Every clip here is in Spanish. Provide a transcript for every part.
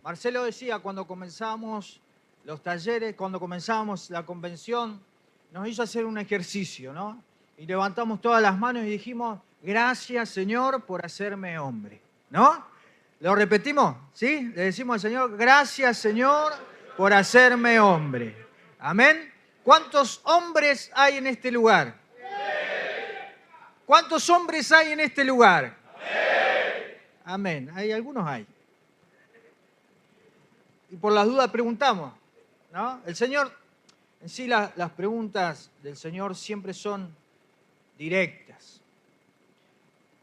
Marcelo decía cuando comenzamos los talleres, cuando comenzábamos la convención, nos hizo hacer un ejercicio, ¿no? Y levantamos todas las manos y dijimos, gracias Señor por hacerme hombre, ¿no? ¿Lo repetimos? ¿Sí? Le decimos al Señor, gracias Señor por hacerme hombre. Amén. ¿Cuántos hombres hay en este lugar? ¿Cuántos hombres hay en este lugar? Amén. Hay algunos hay. Y por las dudas preguntamos, ¿no? El Señor, en sí las preguntas del Señor siempre son directas.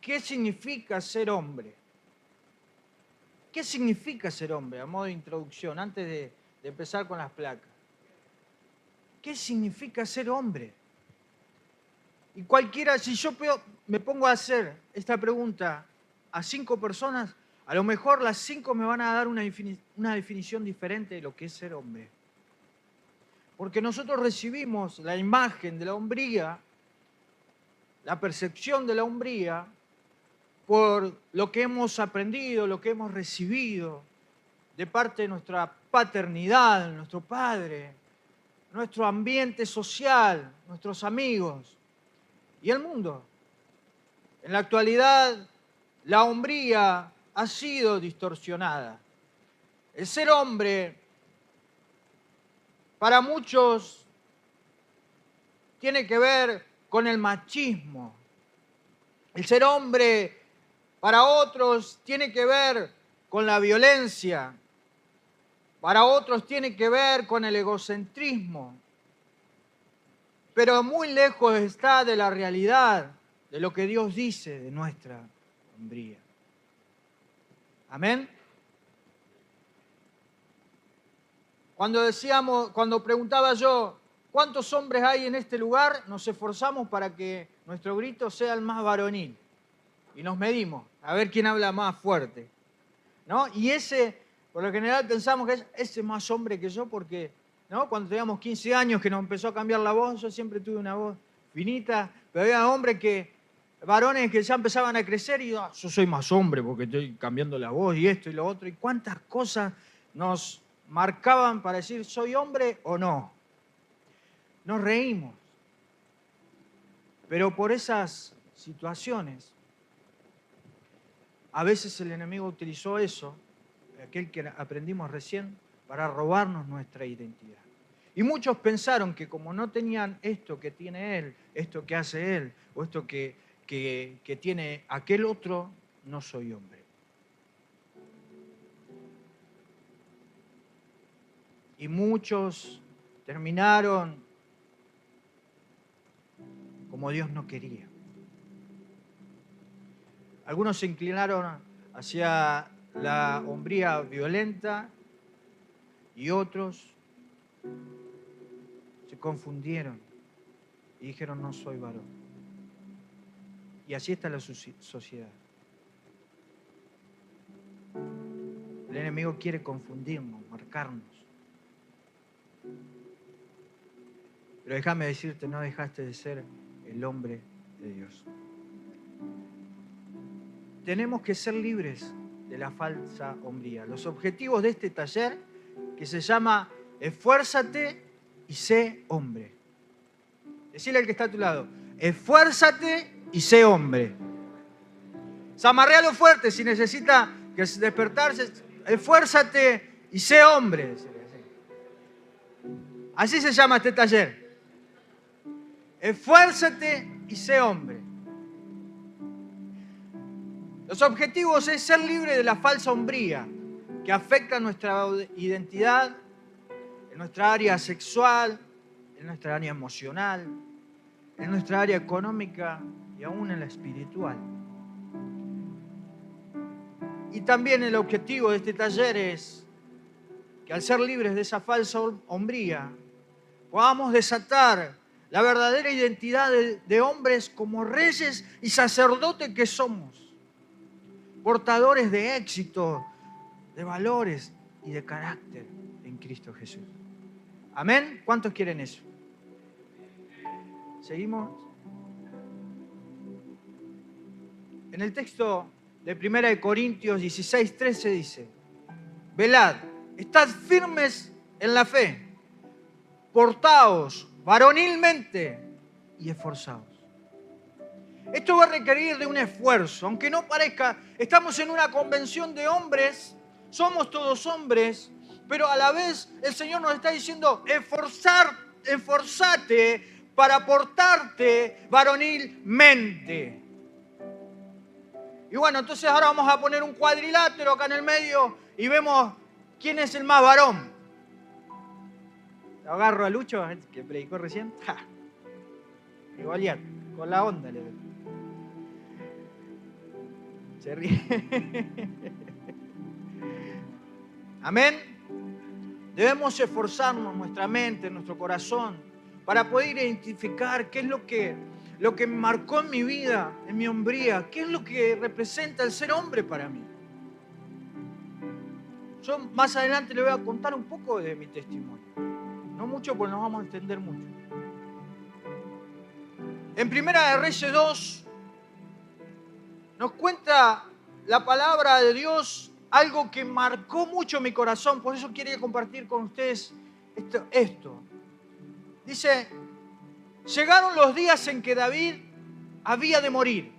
¿Qué significa ser hombre? ¿Qué significa ser hombre? A modo de introducción, antes de empezar con las placas. ¿Qué significa ser hombre? Y cualquiera, si yo me pongo a hacer esta pregunta a 5 personas, a lo mejor las 5 me van a dar una definición diferente de lo que es ser hombre. Porque nosotros recibimos la imagen de la hombría, la percepción de la hombría, por lo que hemos aprendido, lo que hemos recibido de parte de nuestra paternidad, nuestro padre, nuestro ambiente social, nuestros amigos y el mundo. En la actualidad, la hombría ha sido distorsionada. El ser hombre, para muchos, tiene que ver con el machismo. El ser hombre, para otros, tiene que ver con la violencia. Para otros tiene que ver con el egocentrismo. Pero muy lejos está de la realidad, de lo que Dios dice de nuestra hombría. Amén. Cuando preguntaba yo, ¿cuántos hombres hay en este lugar? Nos esforzamos para que nuestro grito sea el más varonil. Y nos medimos, a ver quién habla más fuerte, ¿no? Y por lo general pensamos que ese es más hombre que yo porque, ¿no? Cuando teníamos 15 años que nos empezó a cambiar la voz, yo siempre tuve una voz finita, pero había varones que ya empezaban a crecer y yo soy más hombre porque estoy cambiando la voz y esto y lo otro. Y cuántas cosas nos marcaban para decir, ¿soy hombre o no? Nos reímos. Pero por esas situaciones, a veces el enemigo utilizó eso, aquel que aprendimos recién, para robarnos nuestra identidad. Y muchos pensaron que como no tenían esto que tiene él, esto que hace él, o esto que tiene aquel otro, no soy hombre. Y muchos terminaron como Dios no quería. Algunos se inclinaron hacia la hombría violenta y otros se confundieron y dijeron no soy varón. Y así está la sociedad. El enemigo quiere confundirnos, marcarnos. Pero déjame decirte, no dejaste de ser el hombre de Dios. Tenemos que ser libres de la falsa hombría. Los objetivos de este taller, que se llama Esfuérzate y sé hombre. Decile al que está a tu lado, esfuérzate y sé hombre. Zamarréalo fuerte si necesita que despertarse. Esfuérzate y sé hombre. Así se llama este taller. Esfuérzate y sé hombre. Los objetivos es ser libre de la falsa hombría que afecta nuestra identidad, en nuestra área sexual, en nuestra área emocional, en nuestra área económica y aún en la espiritual. Y también el objetivo de este taller es que al ser libres de esa falsa hombría, podamos desatar la verdadera identidad de hombres como reyes y sacerdotes que somos. Portadores de éxito, de valores y de carácter en Cristo Jesús. ¿Amén? ¿Cuántos quieren eso? ¿Seguimos? En el texto de 1 Corintios 16:13 dice, velad, estad firmes en la fe, portaos varonilmente y esforzaos. Esto va a requerir de un esfuerzo, aunque no parezca. Estamos en una convención de hombres, somos todos hombres, pero a la vez el Señor nos está diciendo, esforzate para portarte varonilmente. Y bueno, entonces ahora vamos a poner un cuadrilátero acá en el medio y vemos quién es el más varón. Lo agarro a Lucho, que predicó recién. ¡Ja! Y Goliat, con la onda le doy. Se ríe. Amén. Debemos esforzarnos nuestra mente, nuestro corazón, para poder identificar qué es lo que me marcó en mi vida, en mi hombría, qué es lo que representa el ser hombre para mí. Yo más adelante le voy a contar un poco de mi testimonio. No mucho, porque nos vamos a extender mucho. En Primera de Reyes 2 nos cuenta la palabra de Dios algo que marcó mucho mi corazón. Por eso quería compartir con ustedes esto. Dice, llegaron los días en que David había de morir.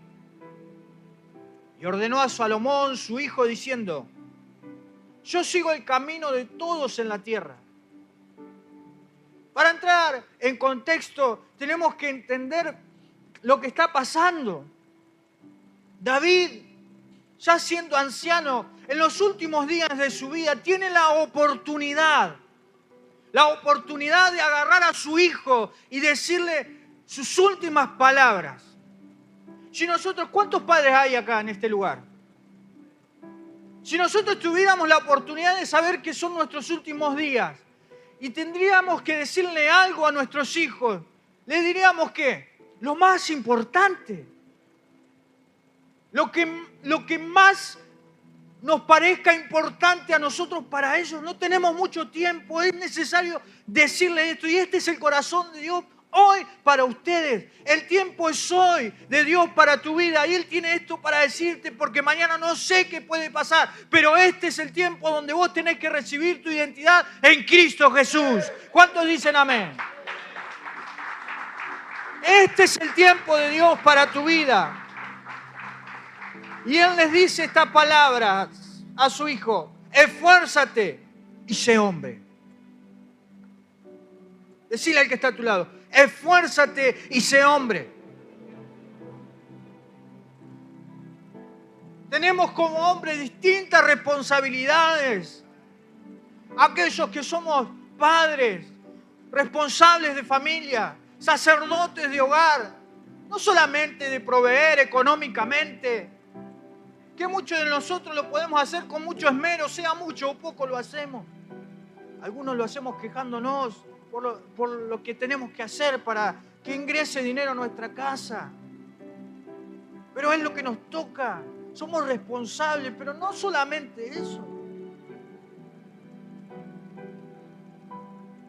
Y ordenó a Salomón, su hijo, diciendo, yo sigo el camino de todos en la tierra. Para entrar en contexto, tenemos que entender lo que está pasando. David, ya siendo anciano, en los últimos días de su vida, tiene la oportunidad de agarrar a su hijo y decirle sus últimas palabras. Si nosotros, ¿cuántos padres hay acá en este lugar? Si nosotros tuviéramos la oportunidad de saber que son nuestros últimos días y tendríamos que decirle algo a nuestros hijos, le diríamos que lo más importante, lo que más nos parezca importante a nosotros, para ellos no tenemos mucho tiempo, es necesario decirle esto, y este es el corazón de Dios hoy para ustedes. El tiempo es hoy de Dios para tu vida, y Él tiene esto para decirte, porque mañana no sé qué puede pasar, pero este es el tiempo donde vos tenés que recibir tu identidad en Cristo Jesús. ¿Cuántos dicen amén? Este es el tiempo de Dios para tu vida. Y Él les dice estas palabras a su hijo, esfuérzate y sé hombre. Decile al que está a tu lado, esfuérzate y sé hombre. Tenemos como hombres distintas responsabilidades. Aquellos que somos padres, responsables de familia, sacerdotes de hogar, no solamente de proveer económicamente, que muchos de nosotros lo podemos hacer con mucho esmero, sea mucho o poco lo hacemos. Algunos lo hacemos quejándonos por lo que tenemos que hacer para que ingrese dinero a nuestra casa. Pero es lo que nos toca. Somos responsables, pero no solamente eso.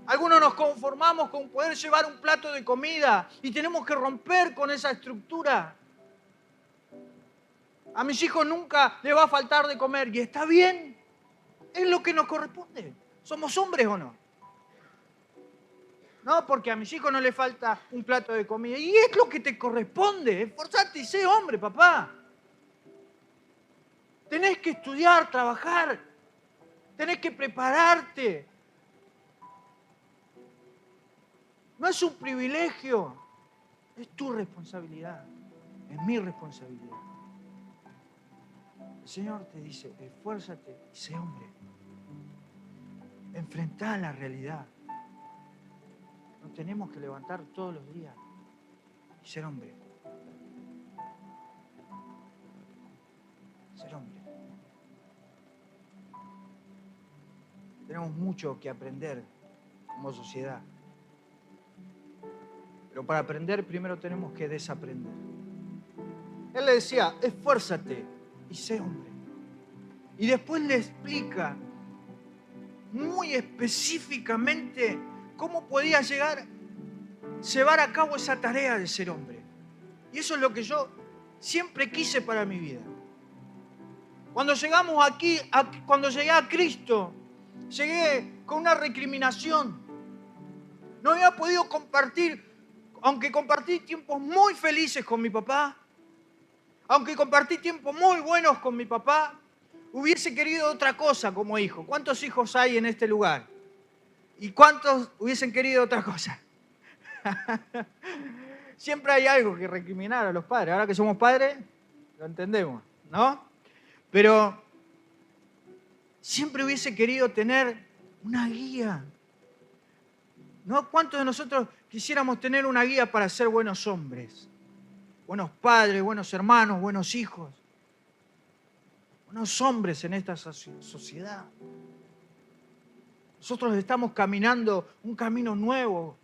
Algunos nos conformamos con poder llevar un plato de comida y tenemos que romper con esa estructura. A mis hijos nunca les va a faltar de comer y está bien. Es lo que nos corresponde. ¿Somos hombres o no? No, porque a mis hijos no les falta un plato de comida. Y es lo que te corresponde. Esforzate y sé hombre, papá. Tenés que estudiar, trabajar. Tenés que prepararte. No es un privilegio. Es tu responsabilidad. Es mi responsabilidad. El Señor te dice, esfuérzate y sé hombre. Enfrentá la realidad. Nos tenemos que levantar todos los días y ser hombre. Ser hombre. Tenemos mucho que aprender como sociedad. Pero para aprender primero tenemos que desaprender. Él le decía, esfuérzate y sé hombre. Y después le explica muy específicamente cómo podía llevar a cabo esa tarea de ser hombre. Y eso es lo que yo siempre quise para mi vida. Cuando llegamos aquí, cuando llegué a Cristo, llegué con una recriminación. No había podido compartir, aunque compartí tiempos muy felices con mi papá, aunque compartí tiempos muy buenos con mi papá, hubiese querido otra cosa como hijo. ¿Cuántos hijos hay en este lugar? ¿Y cuántos hubiesen querido otra cosa? Siempre hay algo que recriminar a los padres. Ahora que somos padres, lo entendemos, ¿no? Pero siempre hubiese querido tener una guía. ¿No? ¿Cuántos de nosotros quisiéramos tener una guía para ser buenos hombres? Buenos padres, buenos hermanos, buenos hijos. Buenos hombres en esta sociedad. Nosotros estamos caminando un camino nuevo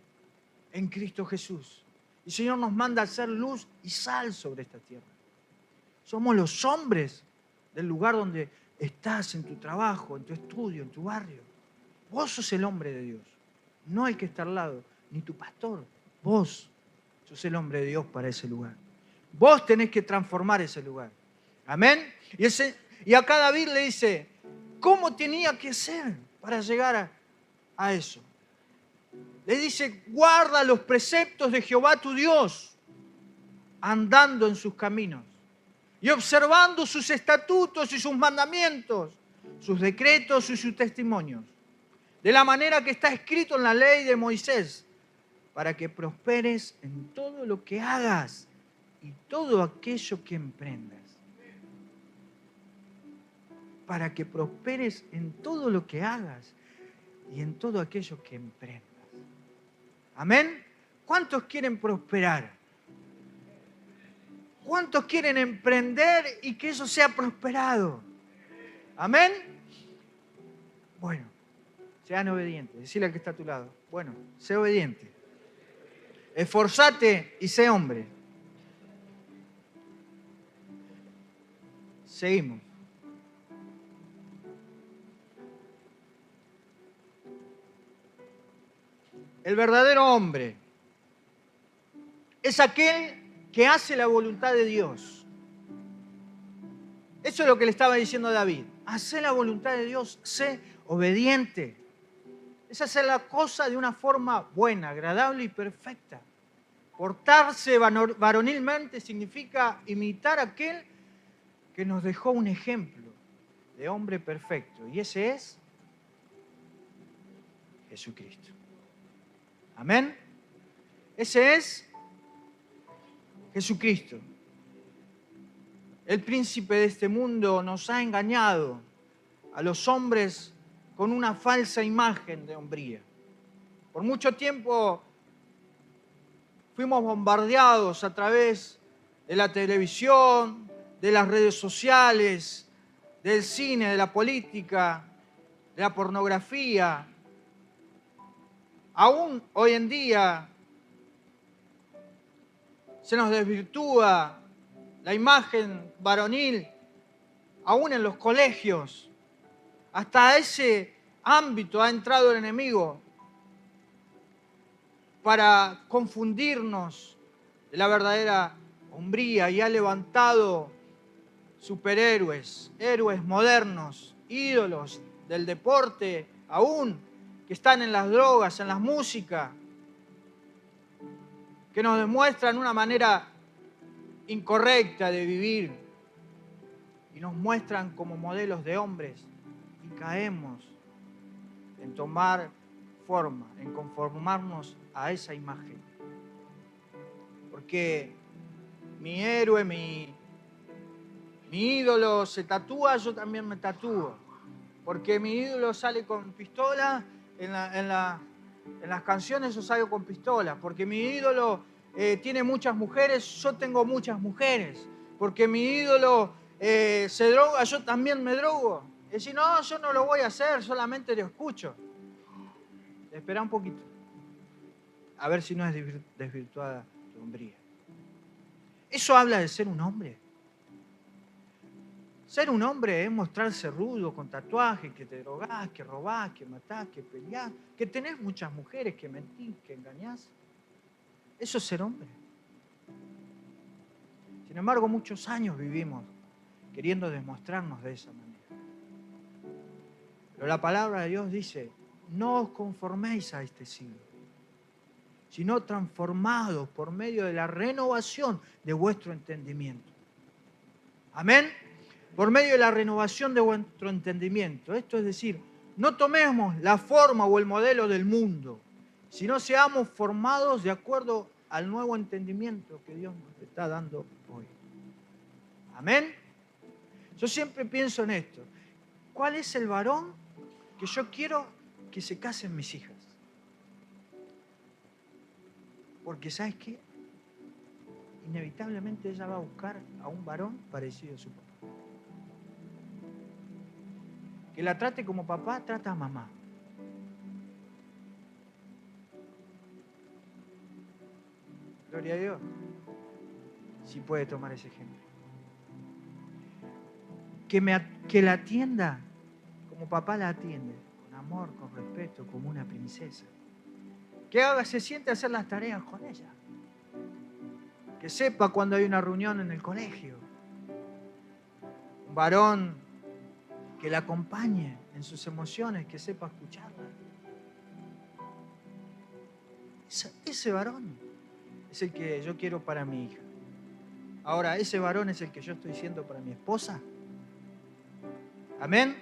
en Cristo Jesús. Y el Señor nos manda a ser luz y sal sobre esta tierra. Somos los hombres del lugar donde estás, en tu trabajo, en tu estudio, en tu barrio. Vos sos el hombre de Dios, no el que está al lado, ni tu pastor. Vos sos el hombre de Dios para ese lugar. Vos tenés que transformar ese lugar. Amén. Y acá David le dice, ¿cómo tenía que ser para llegar a eso? Le dice, guarda los preceptos de Jehová tu Dios, andando en sus caminos y observando sus estatutos y sus mandamientos, sus decretos y sus testimonios, de la manera que está escrito en la ley de Moisés, para que prosperes en todo lo que hagas y todo aquello que emprendas. Para que prosperes en todo lo que hagas y en todo aquello que emprendas. ¿Amén? ¿Cuántos quieren prosperar? ¿Cuántos quieren emprender y que eso sea prosperado? ¿Amén? Bueno, sean obedientes. Decile al que está a tu lado. Bueno, sé obediente. Esforzate y sé hombre. Seguimos. El verdadero hombre es aquel que hace la voluntad de Dios. Eso es lo que le estaba diciendo David. Hacé la voluntad de Dios, sé obediente. Es hacer la cosa de una forma buena, agradable y perfecta. Portarse varonilmente significa imitar a aquel que nos dejó un ejemplo de hombre perfecto. Y ese es Jesucristo. Amén. Ese es Jesucristo. El príncipe de este mundo nos ha engañado a los hombres con una falsa imagen de hombría. Por mucho tiempo fuimos bombardeados a través de la televisión, de las redes sociales, del cine, de la política, de la pornografía. Aún hoy en día se nos desvirtúa la imagen varonil, aún en los colegios. Hasta ese ámbito ha entrado el enemigo para confundirnos de la verdadera hombría y ha levantado superhéroes, héroes modernos, ídolos del deporte, aún que están en las drogas, en la música, que nos demuestran una manera incorrecta de vivir y nos muestran como modelos de hombres y caemos en tomar forma, en conformarnos a esa imagen. Porque mi héroe, mi ídolo se tatúa, yo también me tatúo. Porque mi ídolo sale con pistola, en las canciones yo salgo con pistola. Porque mi ídolo tiene muchas mujeres, yo tengo muchas mujeres. Porque mi ídolo se droga, yo también me drogo. Y decir, no, yo no lo voy a hacer, solamente lo escucho. Espera un poquito. A ver si no es desvirtuada tu hombría. Eso habla de ser un hombre. Ser un hombre es mostrarse rudo, con tatuajes, que te drogás, que robás, que matás, que peleás, que tenés muchas mujeres, que mentís, que engañás. Eso es ser hombre. Sin embargo, muchos años vivimos queriendo demostrarnos de esa manera. Pero la palabra de Dios dice, no os conforméis a este siglo, sino transformados por medio de la renovación de vuestro entendimiento. Amén. Por medio de la renovación de vuestro entendimiento. Esto es decir, no tomemos la forma o el modelo del mundo, sino seamos formados de acuerdo al nuevo entendimiento que Dios nos está dando hoy. Amén. Yo siempre pienso en esto. ¿Cuál es el varón que yo quiero que se casen mis hijas? Porque ¿sabes qué? Inevitablemente ella va a buscar a un varón parecido a su papá. Que la trate como papá trata a mamá. Gloria a Dios. Si puede tomar ese ejemplo. Que la atienda como papá la atiende. Con amor, con respeto, como una princesa. Que se siente a hacer las tareas con ella. Que sepa cuando hay una reunión en el colegio. Un varón que la acompañe en sus emociones, que sepa escucharla. Ese varón es el que yo quiero para mi hija. Ahora, ¿ese varón es el que yo estoy siendo para mi esposa? Amén.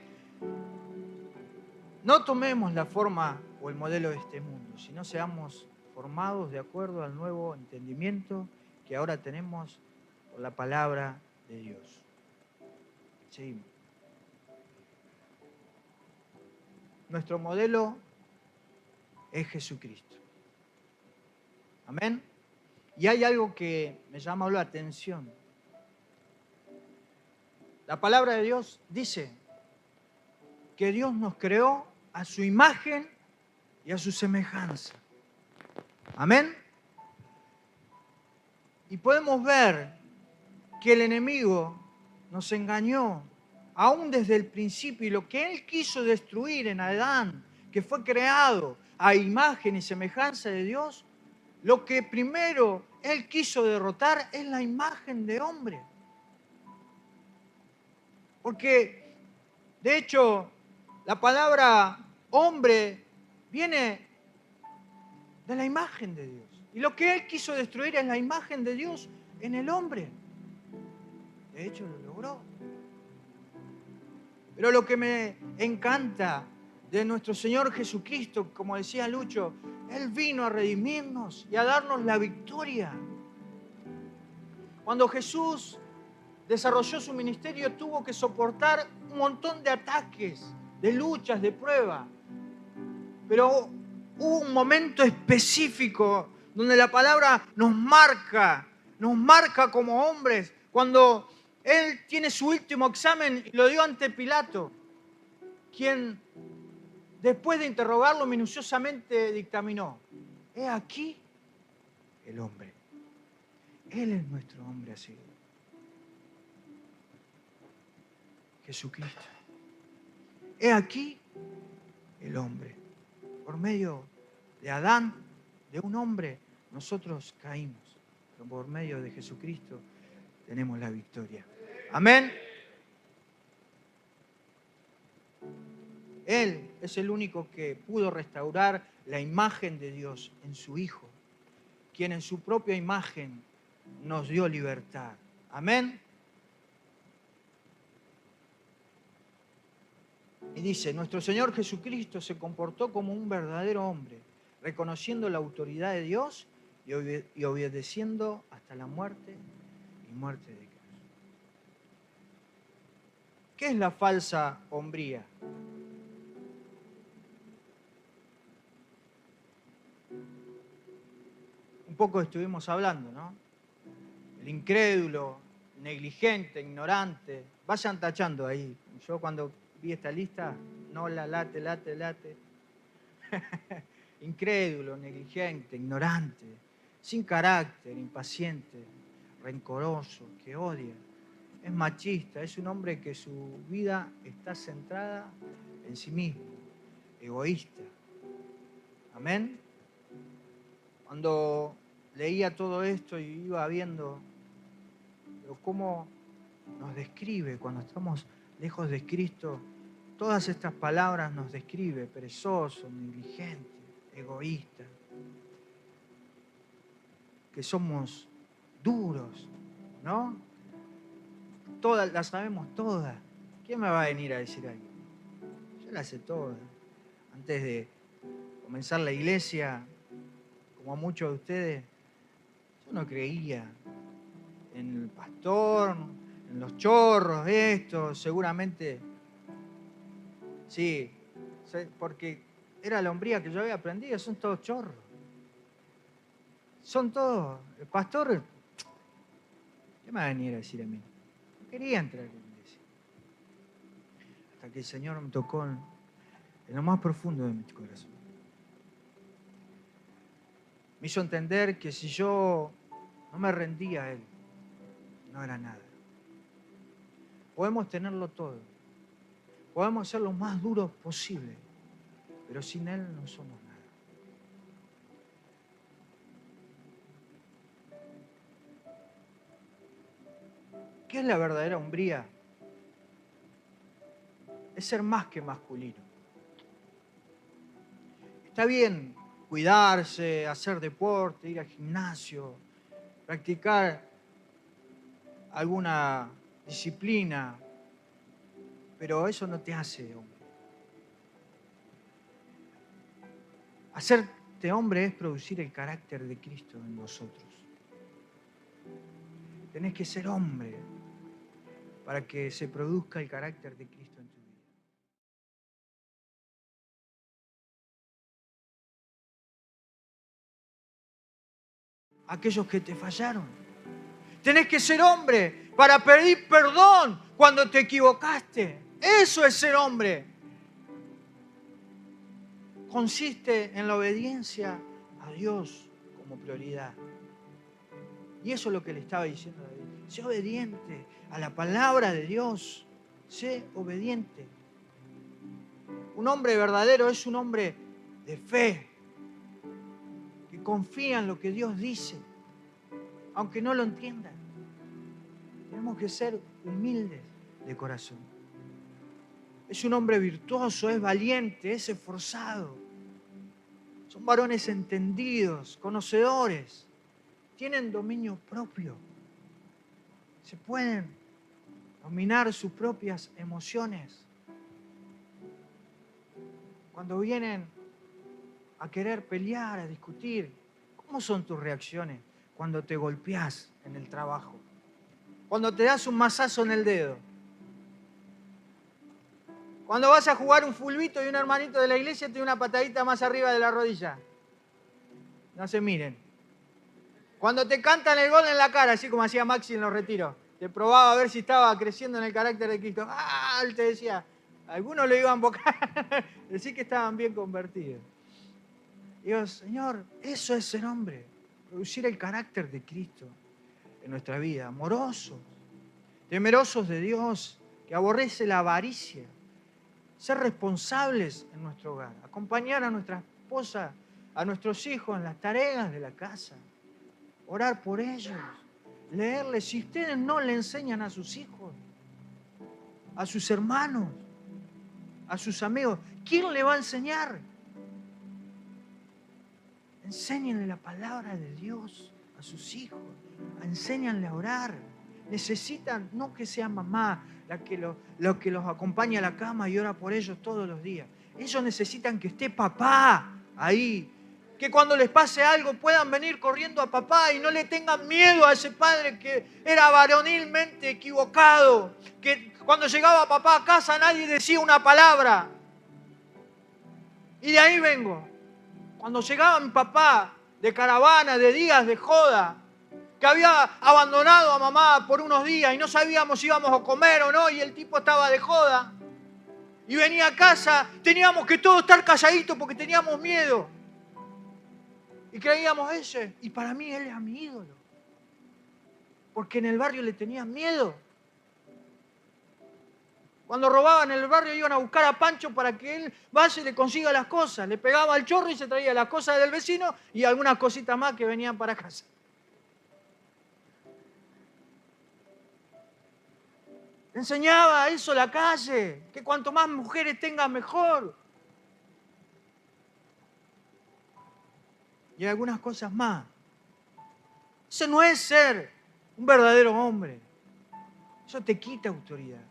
No tomemos la forma o el modelo de este mundo, sino seamos formados de acuerdo al nuevo entendimiento que ahora tenemos por la palabra de Dios. Seguimos. Nuestro modelo es Jesucristo. Amén. Y hay algo que me llama la atención. La palabra de Dios dice que Dios nos creó a su imagen y a su semejanza. Amén. Y podemos ver que el enemigo nos engañó aún desde el principio, y lo que él quiso destruir en Adán, que fue creado a imagen y semejanza de Dios, lo que primero él quiso derrotar es la imagen de hombre. Porque, de hecho, la palabra hombre viene de la imagen de Dios. Y lo que él quiso destruir es la imagen de Dios en el hombre. De hecho, lo logró. Pero lo que me encanta de nuestro Señor Jesucristo, como decía Lucho, Él vino a redimirnos y a darnos la victoria. Cuando Jesús desarrolló su ministerio, tuvo que soportar un montón de ataques, de luchas, de pruebas. Pero hubo un momento específico donde la palabra nos marca como hombres, cuando Él tiene su último examen y lo dio ante Pilato, quien después de interrogarlo minuciosamente dictaminó: he aquí el hombre. Él es nuestro hombre así. Jesucristo. He aquí el hombre. Por medio de Adán, de un hombre, nosotros caímos. Pero por medio de Jesucristo tenemos la victoria. Amén. Él es el único que pudo restaurar la imagen de Dios en su Hijo, quien en su propia imagen nos dio libertad. Amén. Y dice, nuestro Señor Jesucristo se comportó como un verdadero hombre, reconociendo la autoridad de Dios y obedeciendo hasta la muerte y muerte de Cristo. ¿Qué es la falsa hombría? Un poco estuvimos hablando, ¿no? El incrédulo, negligente, ignorante. Vayan tachando ahí. Yo cuando vi esta lista, no la late. Incrédulo, negligente, ignorante, sin carácter, impaciente, rencoroso, que odia. Es machista, es un hombre que su vida está centrada en sí mismo, egoísta. Amén. Cuando leía todo esto y iba viendo cómo nos describe, cuando estamos lejos de Cristo, todas estas palabras nos describe: perezoso, negligente, egoísta, que somos duros, ¿no? Todas, las sabemos todas. ¿Quién me va a venir a decir algo? Yo las sé todas. Antes de comenzar la iglesia, como a muchos de ustedes, yo no creía en el pastor, en los chorros, esto, seguramente, sí, porque era la hombría que yo había aprendido, son todos chorros. Son todos, el pastor, ¿qué me va a venir a decir a mí? No quería entrar a la iglesia. Hasta que el Señor me tocó en lo más profundo de mi corazón. Me hizo entender que si yo no me rendía a Él, no era nada. Podemos tenerlo todo. Podemos ser lo más duros posible, pero sin Él no somos nada. ¿Qué es la verdadera hombría? Es ser más que masculino. Está bien cuidarse, hacer deporte, ir al gimnasio, practicar alguna disciplina, pero eso no te hace hombre. Hacerte hombre es producir el carácter de Cristo en nosotros. Tenés que ser hombre para que se produzca el carácter de Cristo en tu vida. Aquellos que te fallaron. Tenés que ser hombre para pedir perdón cuando te equivocaste. Eso es ser hombre. Consiste en la obediencia a Dios como prioridad. Y eso es lo que le estaba diciendo a David. Sé obediente a la palabra de Dios. Sé obediente. Un hombre verdadero es un hombre de fe, que confía en lo que Dios dice, aunque no lo entienda. Tenemos que ser humildes de corazón. Es un hombre virtuoso, es valiente, es esforzado. Son varones entendidos, conocedores. Tienen dominio propio. Se pueden dominar sus propias emociones. Cuando vienen a querer pelear, a discutir, ¿cómo son tus reacciones cuando te golpeás en el trabajo? Cuando te das un mazazo en el dedo. Cuando vas a jugar un fulbito y un hermanito de la iglesia te da una patadita más arriba de la rodilla. No se miren. Cuando te cantan el gol en la cara, así como hacía Maxi en los retiros, te probaba a ver si estaba creciendo en el carácter de Cristo. ¡Ah! Él te decía, algunos le iban a invocar, decir que estaban bien convertidos. Digo, Señor, eso es ser hombre, producir el carácter de Cristo en nuestra vida, amorosos, temerosos de Dios, que aborrece la avaricia, ser responsables en nuestro hogar, acompañar a nuestra esposa, a nuestros hijos en las tareas de la casa, orar por ellos, leerles. Si ustedes no le enseñan a sus hijos, a sus hermanos, a sus amigos, ¿quién le va a enseñar? Enséñenle la palabra de Dios a sus hijos, enséñanle a orar. Necesitan, no que sea mamá la que los acompaña a la cama y ora por ellos todos los días. Ellos necesitan que esté papá ahí. Que cuando les pase algo puedan venir corriendo a papá y no le tengan miedo a ese padre que era varonilmente equivocado. Que cuando llegaba papá a casa nadie decía una palabra. Y de ahí vengo. Cuando llegaba mi papá de caravana, de días de joda, que había abandonado a mamá por unos días y no sabíamos si íbamos a comer o no, y el tipo estaba de joda, y venía a casa, teníamos que todos estar calladitos porque teníamos miedo. Y creíamos ese, y para mí él era mi ídolo. Porque en el barrio le tenían miedo. Cuando robaban en el barrio iban a buscar a Pancho para que él vaya y le consiga las cosas. Le pegaba al chorro y se traía las cosas del vecino y algunas cositas más que venían para casa. Enseñaba eso la calle, que cuanto más mujeres tenga mejor. Y algunas cosas más. Eso no es ser un verdadero hombre. Eso te quita autoridad.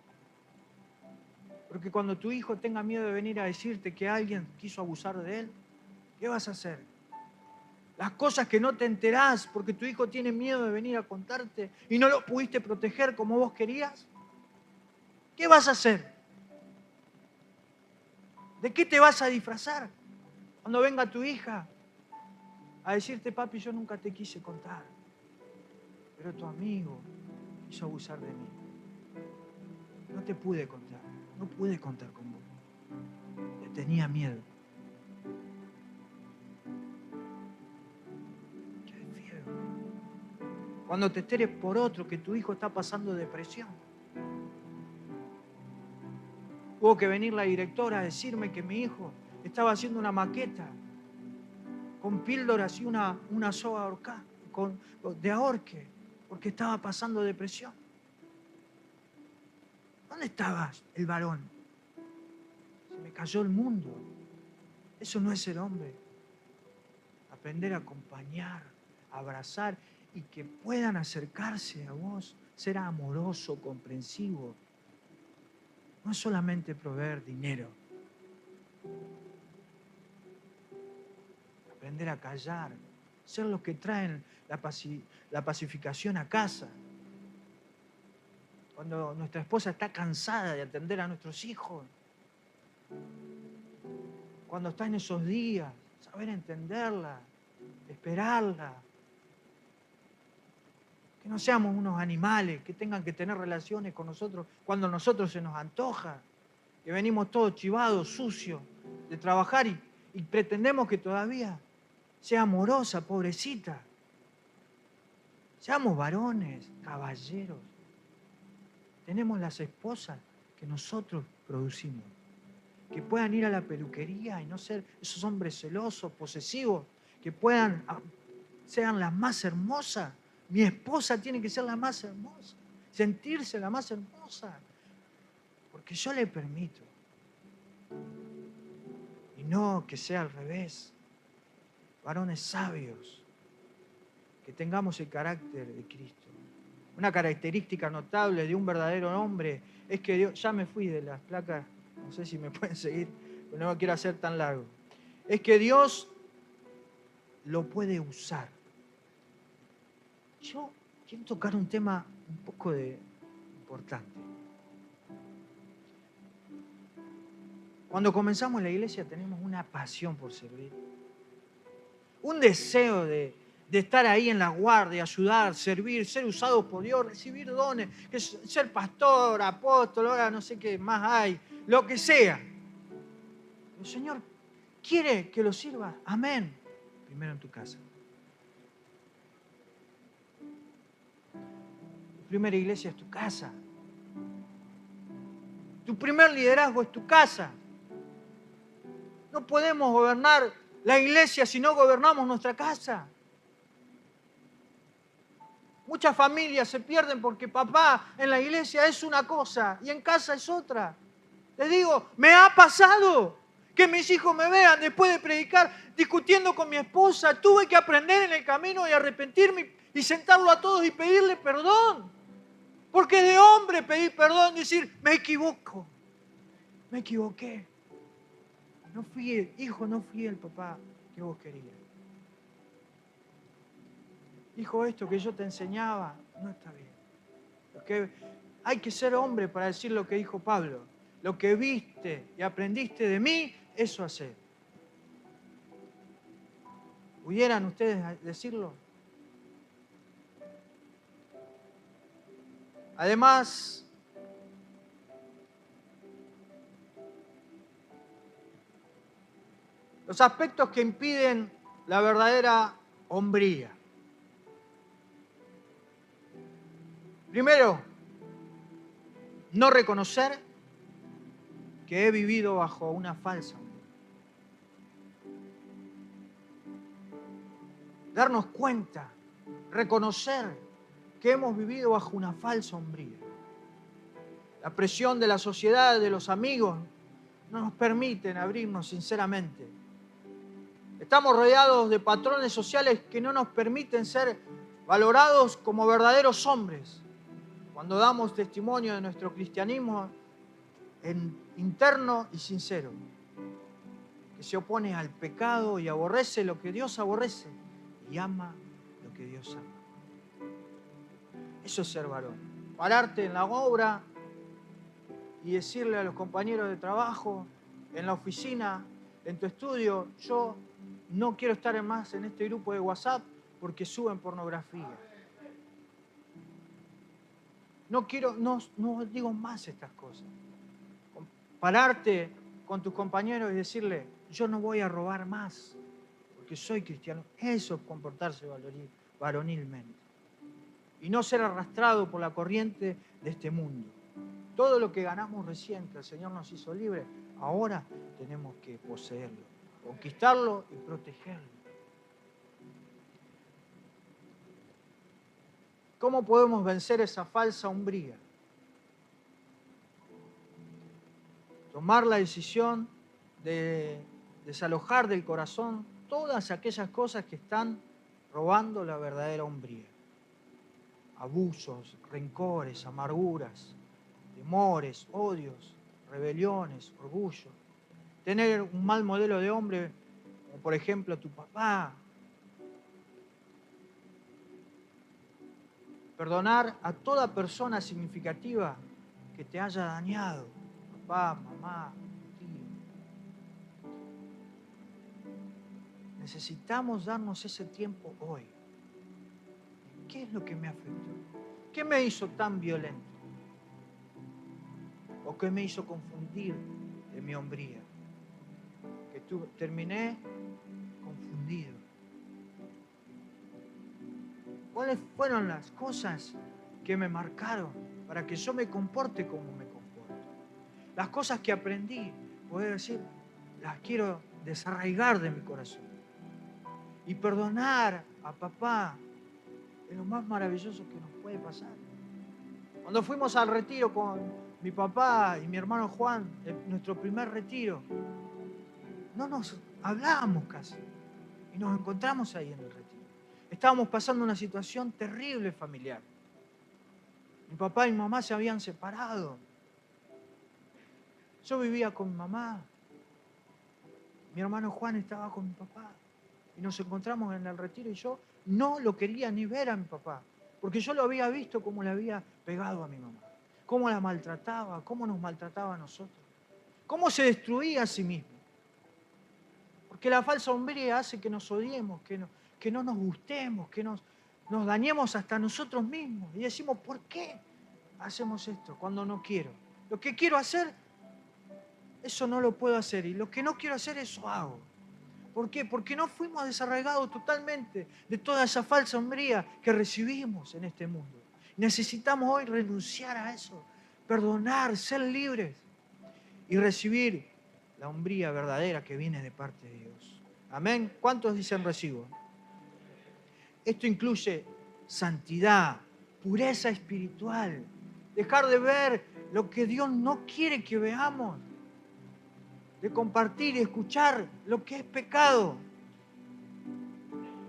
Porque cuando tu hijo tenga miedo de venir a decirte que alguien quiso abusar de él, ¿qué vas a hacer? Las cosas que no te enterás porque tu hijo tiene miedo de venir a contarte y no lo pudiste proteger como vos querías, ¿qué vas a hacer? ¿De qué te vas a disfrazar cuando venga tu hija a decirte, papi, yo nunca te quise contar, pero tu amigo quiso abusar de mí? No te pude contar, no pude contar con vos. Te tenía miedo. Qué feo. Cuando te enteres por otro que tu hijo está pasando depresión. Tuvo que venir la directora a decirme que mi hijo estaba haciendo una maqueta con píldoras y una soga ahorcada, de ahorque, porque estaba pasando depresión. ¿Dónde estaba el varón? Se me cayó el mundo. Eso no es ser hombre. Aprender a acompañar, a abrazar y que puedan acercarse a vos, ser amoroso, comprensivo. No es solamente proveer dinero. Aprender a callar, ser los que traen la pacificación a casa. Cuando nuestra esposa está cansada de atender a nuestros hijos. Cuando está en esos días, saber entenderla, esperarla. Que no seamos unos animales que tengan que tener relaciones con nosotros cuando a nosotros se nos antoja. Que venimos todos chivados, sucios, de trabajar y pretendemos que todavía sea amorosa, pobrecita. Seamos varones, caballeros. Tenemos las esposas que nosotros producimos. Que puedan ir a la peluquería y no ser esos hombres celosos, posesivos, que sean las más hermosas. Mi esposa tiene que ser la más hermosa, sentirse la más hermosa, porque yo le permito. Y no que sea al revés. Varones sabios, que tengamos el carácter de Cristo. Una característica notable de un verdadero hombre es que Dios, ya me fui de las placas, no sé si me pueden seguir, pero no lo quiero hacer tan largo. Es que Dios lo puede usar. Yo quiero tocar un tema un poco importante. Cuando comenzamos la iglesia tenemos una pasión por servir. Un deseo de estar ahí en la guardia, ayudar, servir, ser usados por Dios, recibir dones, ser pastor, apóstol, ahora no sé qué más hay, lo que sea. El Señor quiere que lo sirvas. Amén. Primero en tu casa. Tu primera iglesia es tu casa. Tu primer liderazgo es tu casa. No podemos gobernar la iglesia si no gobernamos nuestra casa. Muchas familias se pierden porque papá en la iglesia es una cosa y en casa es otra. Les digo, me ha pasado que mis hijos me vean después de predicar discutiendo con mi esposa. Tuve que aprender en el camino y arrepentirme y sentarlo a todos y pedirle perdón. Porque es de hombre pedir perdón y decir, me equivoco, me equivoqué. No fui el papá que vos querías. Hijo, esto que yo te enseñaba no está bien. Porque hay que ser hombre para decir lo que dijo Pablo. Lo que viste y aprendiste de mí, eso hacé. ¿Pudieran ustedes decirlo? Además, los aspectos que impiden la verdadera hombría. Primero, no reconocer que he vivido bajo una falsa hombría. Darnos cuenta, reconocer que hemos vivido bajo una falsa hombría. La presión de la sociedad, de los amigos, no nos permiten abrirnos sinceramente. Estamos rodeados de patrones sociales que no nos permiten ser valorados como verdaderos hombres. Cuando damos testimonio de nuestro cristianismo interno y sincero, que se opone al pecado y aborrece lo que Dios aborrece y ama lo que Dios ama. Eso es ser varón. Pararte en la obra y decirle a los compañeros de trabajo, en la oficina, en tu estudio: yo no quiero estar más en este grupo de WhatsApp porque suben pornografía. No digo más estas cosas. Pararte con tus compañeros y decirle: yo no voy a robar más porque soy cristiano. Eso es comportarse varonilmente. Y no ser arrastrado por la corriente de este mundo. Todo lo que ganamos recién, que el Señor nos hizo libre, ahora tenemos que poseerlo, conquistarlo y protegerlo. ¿Cómo podemos vencer esa falsa hombría? Tomar la decisión de desalojar del corazón todas aquellas cosas que están robando la verdadera hombría. Abusos, rencores, amarguras, temores, odios, rebeliones, orgullo. Tener un mal modelo de hombre, como por ejemplo tu papá. Perdonar a toda persona significativa que te haya dañado. Papá, mamá, tío. Necesitamos darnos ese tiempo hoy. ¿Qué es lo que me afectó? ¿Qué me hizo tan violento? ¿O qué me hizo confundir de mi hombría? Que terminé confundido. ¿Cuáles fueron las cosas que me marcaron para que yo me comporte como me comporto? Las cosas que aprendí, poder decir, las quiero desarraigar de mi corazón. Y perdonar a papá es lo más maravilloso que nos puede pasar. Cuando fuimos al retiro con mi papá y mi hermano Juan, nuestro primer retiro, no nos hablábamos casi. Y nos encontramos ahí en el retiro. Estábamos pasando una situación terrible familiar. Mi papá y mi mamá se habían separado. Yo vivía con mi mamá. Mi hermano Juan estaba con mi papá. Y nos encontramos en el retiro y yo no lo quería ni ver a mi papá. Porque yo lo había visto cómo le había pegado a mi mamá. Cómo la maltrataba, cómo nos maltrataba a nosotros. Cómo se destruía a sí mismo. Porque la falsa hombría hace que nos odiemos, que no nos gustemos, que nos dañemos hasta nosotros mismos. Y decimos, ¿por qué hacemos esto cuando no quiero? Lo que quiero hacer, eso no lo puedo hacer. Y lo que no quiero hacer, eso hago. ¿Por qué? Porque no fuimos desarraigados totalmente de toda esa falsa hombría que recibimos en este mundo. Necesitamos hoy renunciar a eso, perdonar, ser libres y recibir la hombría verdadera que viene de parte de Dios. Amén. ¿Cuántos dicen recibo? Esto incluye santidad, pureza espiritual, dejar de ver lo que Dios no quiere que veamos, de compartir y escuchar lo que es pecado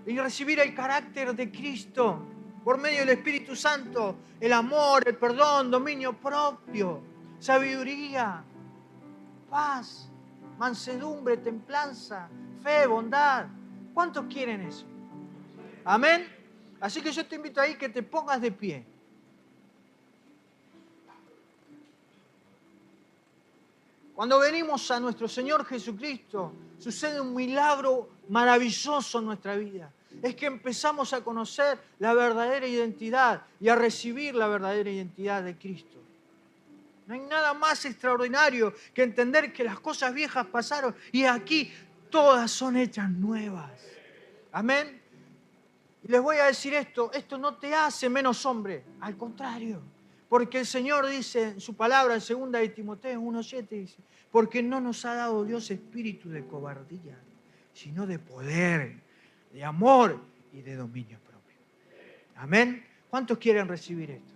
y recibir el carácter de Cristo por medio del Espíritu Santo, el amor, el perdón, dominio propio, sabiduría, paz, mansedumbre, templanza, fe, bondad. ¿Cuántos quieren eso? Amén. Así que yo te invito ahí que te pongas de pie. Cuando venimos a nuestro Señor Jesucristo, sucede un milagro maravilloso en nuestra vida. Es que empezamos a conocer la verdadera identidad y a recibir la verdadera identidad de Cristo. No hay nada más extraordinario que entender que las cosas viejas pasaron y aquí todas son hechas nuevas. Amén. Y les voy a decir esto no te hace menos hombre, al contrario. Porque el Señor dice en su palabra en 2 de Timoteo 1:7, dice, porque no nos ha dado Dios espíritu de cobardía, sino de poder, de amor y de dominio propio. Amén. ¿Cuántos quieren recibir esto?